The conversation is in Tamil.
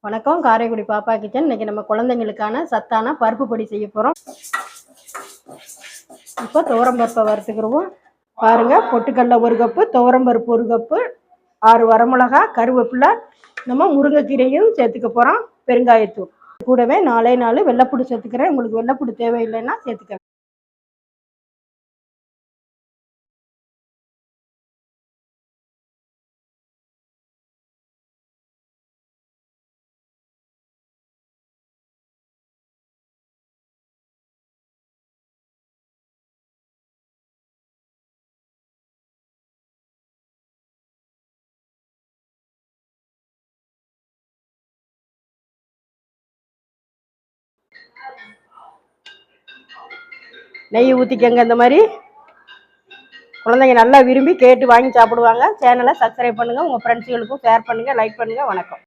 வணக்கம், காரைக்குடி பாப்பா கிச்சன். இன்னைக்கு நம்ம குழந்தைங்களுக்கான சத்தான பருப்பு பொடி செய்ய போகிறோம். இப்போ துவரம்பருப்பை வறுத்துக்கிடுவோம். பாருங்க, பொட்டுக்கடலை 1 கப்பு, துவரம்பருப்பு 1 கப்பு, 6 வரமிளகா, கருவேப்பிலை, நம்ம முருங்கைக்கீரையும் சேர்த்துக்க போகிறோம். பெருங்காயத்தூள் கூடவே 4 வெள்ளைப்பூடு சேர்த்துக்கிறேன். உங்களுக்கு வெள்ளைப்பூடு தேவையில்லைன்னா சேர்த்துக்க. நெய் ஊற்றிக்கங்க. இந்த மாதிரி குழந்தைங்க நல்லா விரும்பி கேட்டு வாங்கி சாப்பிடுவாங்க. சேனலை சப்ஸ்கிரைப் பண்ணுங்கள், உங்கள் ஃப்ரெண்ட்ஸுகளுக்கும் ஷேர் பண்ணுங்கள், லைக் பண்ணுங்கள். வணக்கம்.